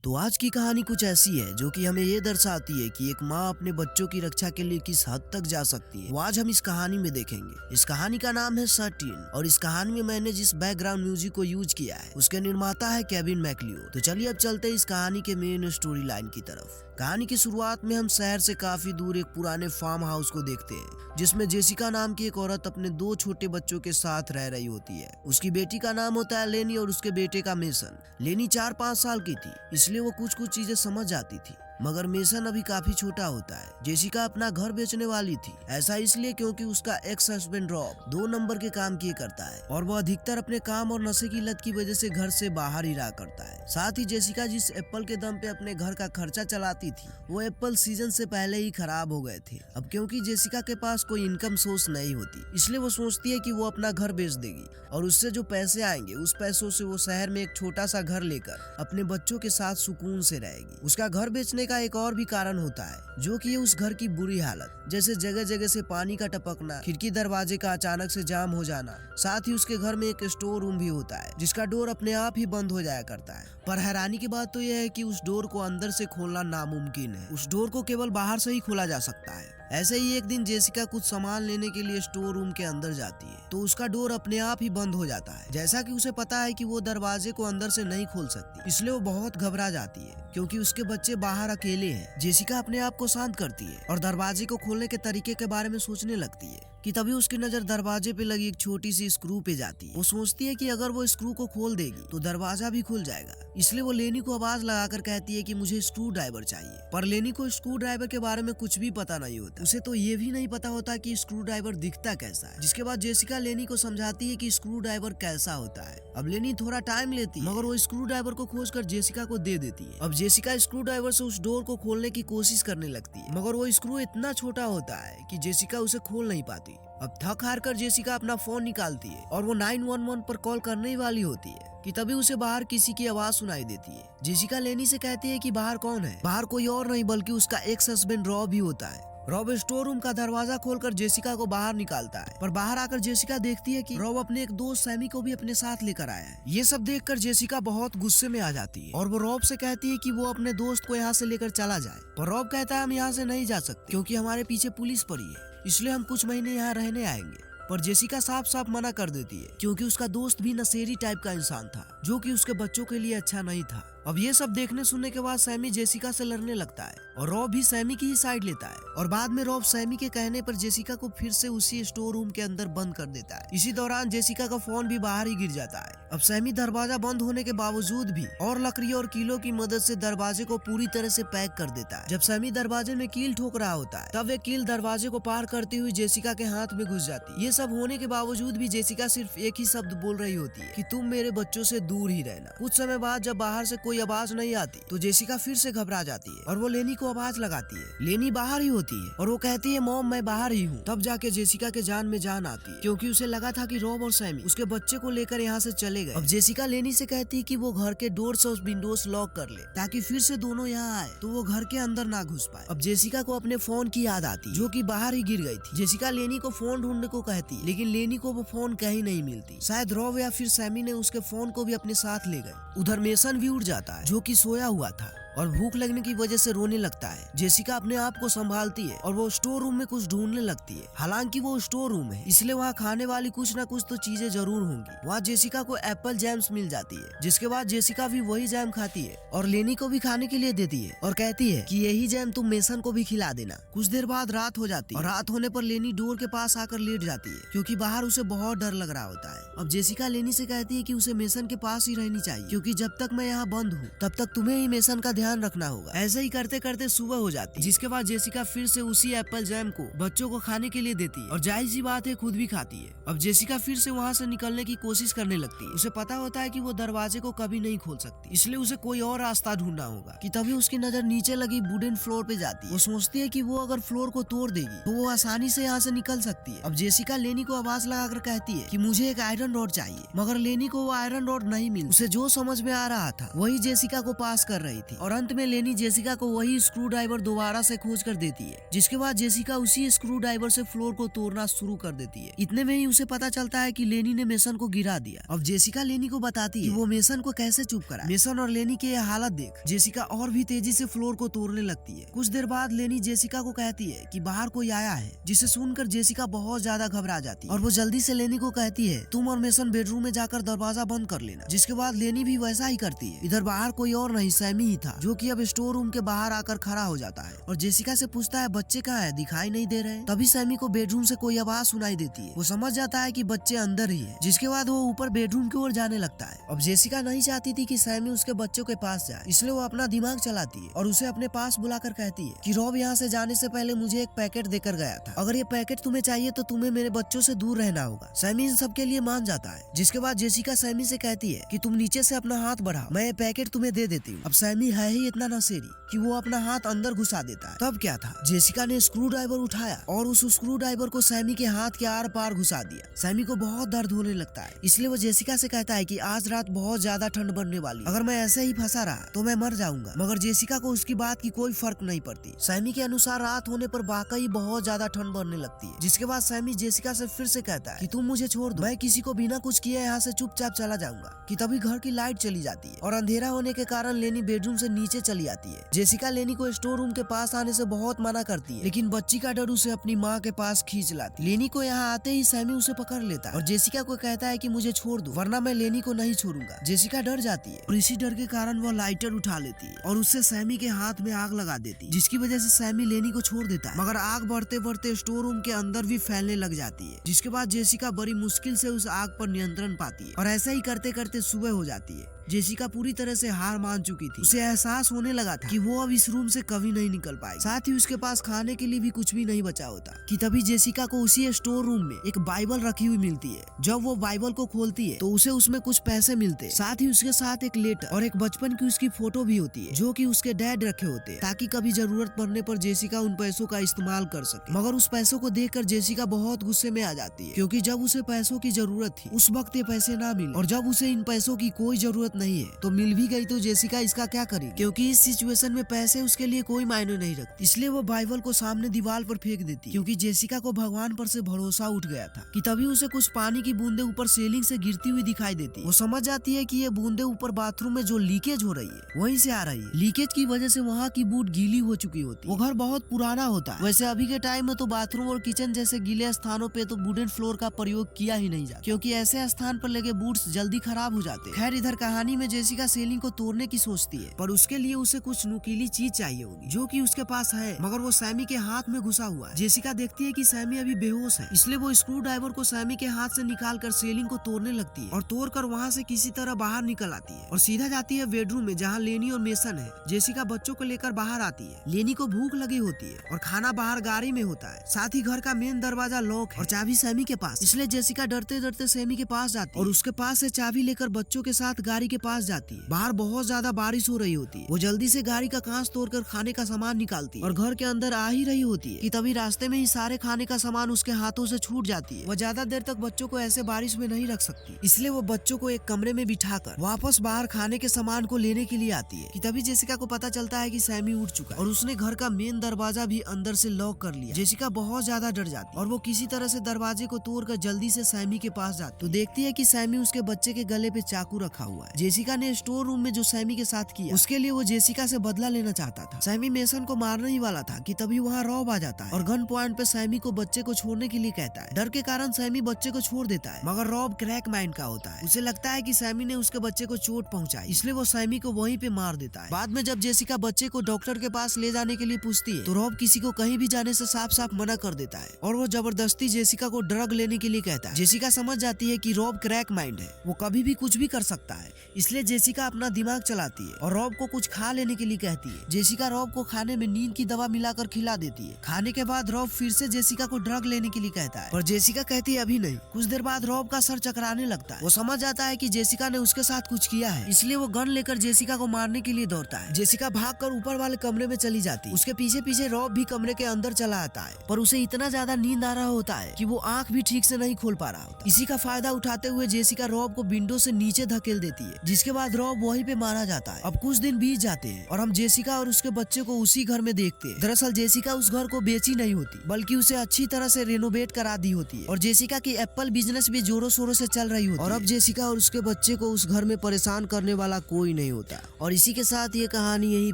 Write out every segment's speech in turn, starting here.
तो आज की कहानी कुछ ऐसी है जो कि हमें ये दर्शाती है कि एक माँ अपने बच्चों की रक्षा के लिए किस हद तक जा सकती है। वो आज हम इस कहानी में देखेंगे। इस कहानी का नाम है 13 और इस कहानी में मैंने जिस बैकग्राउंड म्यूजिक को यूज किया है उसके निर्माता है केविन मैकलियो। तो चलिए अब चलते हैं इस कहानी के मेन स्टोरी लाइन की तरफ। कहानी की शुरुआत में हम शहर से काफी दूर एक पुराने फार्म हाउस को देखते हैं जिसमें जेसिका नाम की एक औरत अपने 2 छोटे बच्चों के साथ रह रही होती है। उसकी बेटी का नाम होता है लेनी और उसके बेटे का मेसन। लेनी 4-5 साल की थी इसलिए वो कुछ चीजें समझ जाती थी, मगर मेसन अभी काफी छोटा होता है। जेसिका अपना घर बेचने वाली थी, ऐसा इसलिए क्योंकि उसका एक्स हस्बैंड रॉब 2 नंबर के काम किए करता है और वो अधिकतर अपने काम और नशे की लत की वजह से घर से बाहर ही रहा करता है। साथ ही जेसिका जिस एप्पल के दम पे अपने घर का खर्चा चलाती थी वो एप्पल सीजन से पहले ही खराब हो गए थे। अब क्योंकि जेसिका के पास कोई इनकम सोर्स नहीं होती इसलिए वो सोचती है कि वो अपना घर बेच देगी और उससे जो पैसे आएंगे उस पैसों से वो शहर में एक छोटा सा घर लेकर अपने बच्चों के साथ सुकून से रहेगी। उसका घर बेचने का एक और भी कारण होता है जो कि उस घर की बुरी हालत, जैसे जगह जगह से पानी का टपकना, खिड़की दरवाजे का अचानक से जाम हो जाना। साथ ही उसके घर में एक स्टोर रूम भी होता है जिसका डोर अपने आप ही बंद हो जाया करता है। पर हैरानी की बात तो यह है कि उस डोर को अंदर से खोलना नामुमकिन है। उस डोर को केवल बाहर से ही खोला जा सकता है। ऐसे ही एक दिन जेसिका कुछ सामान लेने के लिए स्टोर रूम के अंदर जाती है तो उसका डोर अपने आप ही बंद हो जाता है। जैसा कि उसे पता है कि वो दरवाजे को अंदर से नहीं खोल सकती इसलिए वो बहुत घबरा जाती है क्योंकि उसके बच्चे बाहर अकेले हैं। जेसिका अपने आप को शांत करती है और दरवाजे को खोलने के तरीके के बारे में सोचने लगती है कि तभी उसकी नजर दरवाजे पे लगी एक छोटी सी स्क्रू पे जाती है। वो सोचती है कि अगर वो स्क्रू को खोल देगी तो दरवाजा भी खुल जाएगा, इसलिए वो लेनी को आवाज लगाकर कहती है कि मुझे स्क्रू ड्राइवर चाहिए। पर लेनी को स्क्रू ड्राइवर के बारे में कुछ भी पता नहीं होता। उसे तो ये भी नहीं पता होता कि स्क्रू ड्राइवर दिखता कैसा है। जिसके बाद जेसिका लेनी को समझाती है कि स्क्रू ड्राइवर कैसा होता है। अब लेनी थोड़ा टाइम लेती है मगर वो स्क्रू ड्राइवर को खोजकर जेसिका को दे देती है। अब जेसिका स्क्रू ड्राइवर से उस डोर को खोलने की कोशिश करने लगती है मगर वो स्क्रू इतना छोटा होता है कि जेसिका उसे खोल नहीं पाती। अब थक हार कर जेसिका अपना फोन निकालती है और वो 911 पर कॉल करने ही वाली होती है कि तभी उसे बाहर किसी की आवाज सुनाई देती है। जेसिका लेनी से कहती है कि बाहर कौन है। बाहर कोई और नहीं बल्कि उसका एक्स हस्बैंड रॉब ही होता है। रॉब स्टोर रूम का दरवाजा खोलकर जेसिका को बाहर निकालता है, पर बाहर आकर जेसिका देखती है कि रॉब अपने एक दोस्त सैमी को भी अपने साथ लेकर आया है। ये सब देखकर जेसिका बहुत गुस्से में आ जाती है और वो रॉब से कहती है कि वो अपने दोस्त को यहाँ से लेकर चला जाए। पर रॉब कहता है हम यहाँ से नहीं जा सकते क्योंकि हमारे पीछे पुलिस पड़ी है, इसलिए हम कुछ महीने यहाँ रहने आएंगे। पर जेसिका साफ साफ मना कर देती है क्योंकि उसका दोस्त भी नशेड़ी टाइप का इंसान था जो कि उसके बच्चों के लिए अच्छा नहीं था। अब ये सब देखने सुनने के बाद सैमी जेसिका से लड़ने लगता है और रॉब भी सैमी की ही साइड लेता है और बाद में रॉब सैमी के कहने पर जेसिका को फिर से उसी स्टोर रूम के अंदर बंद कर देता है। इसी दौरान जेसिका का फोन भी बाहर ही गिर जाता है। अब सैमी दरवाजा बंद होने के बावजूद भी और लकड़ी और कीलों की मदद से दरवाजे को पूरी तरह से पैक कर देता है। जब सैमी दरवाजे में कील ठोक रहा होता है तब वे कील दरवाजे को पार करती हुई जेसिका के हाथ में घुस जाती है। ये सब होने के बावजूद भी जेसिका सिर्फ एक ही शब्द बोल रही होती है कि तुम मेरे बच्चों से दूर ही रहना। कुछ समय बाद जब बाहर से कोई आवाज नहीं आती तो जेसिका फिर से घबरा जाती है और वो लेनी को आवाज लगाती है। लेनी बाहर ही होती है और वो कहती है मॉम मैं बाहर ही हूँ। तब जाके जेसिका के जान में जान आती है क्योंकि उसे लगा था कि रॉब और सैमी उसके बच्चे को लेकर यहाँ से चले गए। अब जेसिका लेनी से कहती है कि वो घर के डोर्स और विंडोज लॉक कर ले ताकि फिर से दोनों यहाँ आए तो वो घर के अंदर ना घुस पाए। अब जेसिका को अपने फोन की याद आती जो कि बाहर ही गिर गई थी। जेसिका लेनी को फोन ढूंढने को कहती है लेकिन लेनी को वो फोन कहीं नहीं मिलती। शायद रॉब या फिर सैमी ने उसके फोन को भी अपने साथ ले गए। उधर मेसन भी उठ जाता है जो कि सोया हुआ था और भूख लगने की वजह से रोने लगता है। जेसिका अपने आप को संभालती है और वो स्टोर रूम में कुछ ढूंढने लगती है। हालांकि वो स्टोर रूम है इसलिए वहाँ खाने वाली कुछ ना कुछ तो चीजें जरूर होंगी। वहाँ जेसिका को एप्पल जैम्स मिल जाती है जिसके बाद जेसिका भी वही जैम खाती है और लेनी को भी खाने के लिए देती है और कहती है कि यही जैम तुम मेसन को भी खिला देना। कुछ देर बाद रात हो जाती है और रात होने पर लेनी डोर के पास आकर लेट जाती है क्योंकि बाहर उसे बहुत डर लग रहा होता है। अब जेसिका लेनी से कहती है कि उसे मेसन के पास ही रहनी चाहिए क्योंकि जब तक मैं यहाँ बंद हूँ तब तक तुम्हें ही मेसन का ध्यान रखना होगा। ऐसे ही करते करते सुबह हो जाती है जिसके बाद जेसिका फिर से उसी एप्पल जैम को बच्चों को खाने के लिए देती है और जाहिर सी बात है खुद भी खाती है। अब जेसिका फिर से वहाँ से निकलने की कोशिश करने लगती है। उसे पता होता है कि वो दरवाजे को कभी नहीं खोल सकती इसलिए उसे कोई और रास्ता ढूंढना होगा कि तभी उसकी नजर नीचे लगी वुडन फ्लोर पे जाती है। वो सोचती है कि वो अगर फ्लोर को तोड़ देगी तो वो आसानी से यहाँ से निकल सकती है। अब जेसिका लेनी को आवाज लगाकर कहती है कि मुझे एक आयरन रॉड चाहिए मगर लेनी को वो आयरन रॉड नहीं मिली। उसे जो समझ में आ रहा था वही जेसिका को पास कर रही थी और और अंत में लेनी जेसिका को वही स्क्रू ड्राइवर दोबारा से खोज कर देती है, जिसके बाद जेसिका उसी स्क्रू ड्राइवर से फ्लोर को तोड़ना शुरू कर देती है। इतने में ही उसे पता चलता है कि लेनी ने मेसन को गिरा दिया। अब जेसिका लेनी को बताती है कि वो मेसन को कैसे चुप करा। मेसन और लेनी की यह हालत देख जेसिका और भी तेजी से फ्लोर को तोड़ने लगती है। कुछ देर बाद लेनी जेसिका को कहती है कि बाहर कोई आया है, जिसे सुनकर जेसिका बहुत ज्यादा घबरा जाती है और वो जल्दी से लेनी को कहती है तुम और मेसन बेडरूम में जाकर दरवाजा बंद कर लेना। जिसके बाद लेनी भी वैसा ही करती है। इधर बाहर कोई और नहीं सैमी ही था, जो कि अब स्टोर रूम के बाहर आकर खड़ा हो जाता है और जेसिका से पूछता है बच्चे कहाँ है, दिखाई नहीं दे रहे। तभी सैमी को बेडरूम से कोई आवाज सुनाई देती है। वो समझ जाता है कि बच्चे अंदर ही है। जिसके बाद वो ऊपर बेडरूम की ओर जाने लगता है। अब जेसिका नहीं चाहती थी कि सैमी उसके बच्चों के पास जाए, इसलिए वो अपना दिमाग चलाती है और उसे अपने पास बुलाकर कहती है कि रॉब यहाँ से जाने से पहले मुझे एक पैकेट देकर गया था। अगर ये पैकेट तुम्हें चाहिए तो तुम्हें मेरे बच्चों से दूर रहना होगा। सैमी इन सब के लिए मान जाता है। जिसके बाद जेसिका सैमी से कहती है कि तुम नीचे से अपना हाथ बढ़ाओ, मैं ये पैकेट तुम्हें दे देती हूँ। अब सैमी है ही इतना नशेड़ी कि वो अपना हाथ अंदर घुसा देता है। तब क्या था, जेसिका ने स्क्रू ड्राइवर उठाया और उस स्क्रू ड्राइवर को सैमी के हाथ के आर पार घुसा दिया। सैमी को बहुत दर्द होने लगता है, इसलिए वो जेसिका से कहता है कि आज रात बहुत ज्यादा ठंड बढ़ने वाली, अगर मैं ऐसे ही फंसा रहा तो मैं मर जाऊंगा। मगर जेसिका को उसकी बात की कोई फर्क नहीं पड़ती। सैमी के अनुसार रात होने पर वाकई बहुत ज्यादा ठंड बढ़ने लगती है। जिसके बाद सैमी जेसिका से फिर से कहता है कि तुम मुझे छोड़ दो, मैं किसी को बिना कुछ किए यहाँ से चुपचाप चला जाऊंगा। कि तभी घर की लाइट चली जाती है और अंधेरा होने के कारण लेनी बेडरूम से नीचे चली आती है। जेसिका लेनी को स्टोर रूम के पास आने से बहुत मना करती है, लेकिन बच्ची का डर उसे अपनी माँ के पास खींच लाती। लेनी को यहाँ आते ही सैमी उसे पकड़ लेता है और जेसिका को कहता है कि मुझे छोड़ दो, वरना मैं लेनी को नहीं छोड़ूंगा। जेसिका डर जाती है और इसी डर के कारण वो लाइटर उठा लेती है और उससे सैमी के हाथ में आग लगा देती है, जिसकी वजह से सैमी लेनी को छोड़ देता है। मगर आग बढ़ते बढ़ते स्टोर रूम के अंदर भी फैलने लग जाती है। जिसके बाद जेसिका बड़ी मुश्किल से उस आग पर नियंत्रण पाती है और ऐसा ही करते करते सुबह हो जाती है। जेसिका पूरी तरह से हार मान चुकी थी। उसे एहसास होने लगा था कि वो अब इस रूम से कभी नहीं निकल पाएगी। साथ ही उसके पास खाने के लिए भी कुछ भी नहीं बचा होता। कि तभी जेसिका को उसी स्टोर रूम में एक बाइबल रखी हुई मिलती है। जब वो बाइबल को खोलती है तो उसे उसमें कुछ पैसे मिलते हैं। साथ ही उसके साथ एक लेटर और एक बचपन की उसकी फोटो भी होती है, जो कि उसके डैड रखे होते हैं, ताकि कभी जरूरत पड़ने पर जेसिका उन पैसों का इस्तेमाल कर सके। मगर उस पैसों को देखकर जेसिका बहुत गुस्से में आ जाती है, क्योंकि जब उसे पैसों की जरूरत थी उस वक्त ये पैसे ना मिले, और जब उसे इन पैसों की कोई जरूरत नहीं है तो मिल भी गई तो जेसिका इसका क्या करेगी, क्योंकि इस सिचुएशन में पैसे उसके लिए कोई मायने नहीं रखती। इसलिए वो बाइबल को सामने दीवार पर फेंक देती, क्योंकि जेसिका को भगवान पर से भरोसा उठ गया था। कि तभी उसे कुछ पानी की बूंदे ऊपर सीलिंग से गिरती हुई दिखाई देती। वो समझ जाती है कि ये बूंदे ऊपर बाथरूम में जो लीकेज हो रही है वहीं से आ रही है। लीकेज की वजह से वहाँ की बूट गीली हो चुकी होती। वो घर बहुत पुराना होता है। वैसे अभी के टाइम में तो बाथरूम और किचन जैसे गीले स्थानों पे तो वुडन फ्लोर का प्रयोग किया ही नहीं जाता, क्योंकि ऐसे स्थान पर लगे बूट्स जल्दी खराब हो जाते। खैर, इधर कहानी में जेसिका सीलिंग को तोड़ने की सोचती है, पर उसके लिए उसे कुछ नुकीली चीज चाहिए होगी, जो कि उसके पास है, मगर वो सैमी के हाथ में घुसा हुआ है। जेसिका देखती है कि सैमी अभी बेहोश है, इसलिए वो स्क्रू ड्राइवर को सैमी के हाथ से निकालकर सीलिंग को तोड़ने लगती है और तोड़कर वहाँ से किसी तरह बाहर निकल आती है और सीधा जाती है बेडरूम में, जहाँ लेनी और मेसन है। जेसिका बच्चों को लेकर बाहर आती है। लेनी को भूख लगी होती है और खाना बाहर गाड़ी में होता है। साथ ही घर का मेन दरवाजा लॉक है और चाबी सैमी के पास, इसलिए जेसिका डरते डरते सैमी के पास जाती है और उसके पास से चाबी लेकर बच्चों के साथ गाड़ी के पास जाती है। बाहर बहुत ज्यादा बारिश हो रही होती है। वो जल्दी से गाड़ी का कांच तोड़कर खाने का सामान निकालती है और घर के अंदर आ ही रही होती है कि तभी रास्ते में ही सारे खाने का सामान उसके हाथों से छूट जाती है। वो ज्यादा देर तक बच्चों को ऐसे बारिश में नहीं रख सकती, इसलिए वो बच्चों को एक कमरे में बिठाकर वापस बाहर खाने के सामान को लेने के लिए आती है। कि तभी जेसिका को पता चलता है कि सैमी उठ चुका है और उसने घर का मेन दरवाजा भी अंदर से लॉक कर लिया। जेसिका बहुत ज्यादा डर जाती है और वो किसी तरह से दरवाजे को तोड़कर जल्दी से सैमी के पास जाती तो देखती है कि सैमी उसके बच्चे के गले पे चाकू रखा हुआ है। जेसिका ने स्टोर रूम में जो सैमी के साथ किया उसके लिए वो जेसिका से बदला लेना चाहता था। सैमी मेसन को मारने ही वाला था कि तभी वहाँ रॉब आ जाता है और गन पॉइंट पे सैमी को बच्चे को छोड़ने के लिए कहता है। डर के कारण सैमी बच्चे को छोड़ देता है, मगर रॉब क्रैक माइंड का होता है। उसे लगता है कि सैमी ने उसके बच्चे को चोट पहुंचाई, इसलिए वो सैमी को वहीं पे मार देता है। बाद में जब जेसिका बच्चे को डॉक्टर के पास ले जाने के लिए पूछती है तो रॉब किसी को कहीं भी जाने से साफ साफ मना कर देता है और वो जबरदस्ती जेसिका को ड्रग लेने के लिए कहता है। जेसिका समझ जाती है कि रॉब क्रैक माइंड है, वो कभी भी कुछ भी कर सकता है, इसलिए जेसिका अपना दिमाग चलाती है और रॉब को कुछ खा लेने के लिए कहती है। जेसिका रॉब को खाने में नींद की दवा मिलाकर खिला देती है। खाने के बाद रॉब फिर से जेसिका को ड्रग लेने के लिए कहता है, पर जेसिका कहती है अभी नहीं। कुछ देर बाद रॉब का सर चकराने लगता है। वो समझ जाता है कि जेसिका ने उसके साथ कुछ किया है, इसलिए वो गन लेकर जेसिका को मारने के लिए दौड़ता है। जेसिका भागकर ऊपर वाले कमरे में चली जाती है। उसके पीछे पीछे रॉब भी कमरे के अंदर चला आता है, पर उसे इतना ज्यादा नींद आ रहा होता है कि वो आंख भी ठीक से नहीं खोल पा रहा होता। इसी का फायदा उठाते हुए जेसिका रॉब को विंडो से नीचे धकेल देती है, जिसके बाद रॉब वहीं पे मारा जाता है। अब कुछ दिन बीत जाते हैं और हम जेसिका और उसके बच्चे को उसी घर में देखते हैं। दरअसल जेसिका उस घर को बेची नहीं होती, बल्कि उसे अच्छी तरह से रेनोवेट करा दी होती है और जेसिका की एप्पल बिजनेस भी जोरों शोरों से चल रही होती है। और अब जेसिका और उसके बच्चे को उस घर में परेशान करने वाला कोई नहीं होता। और इसी के साथ ये कहानी यहीं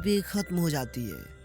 पे खत्म हो जाती है।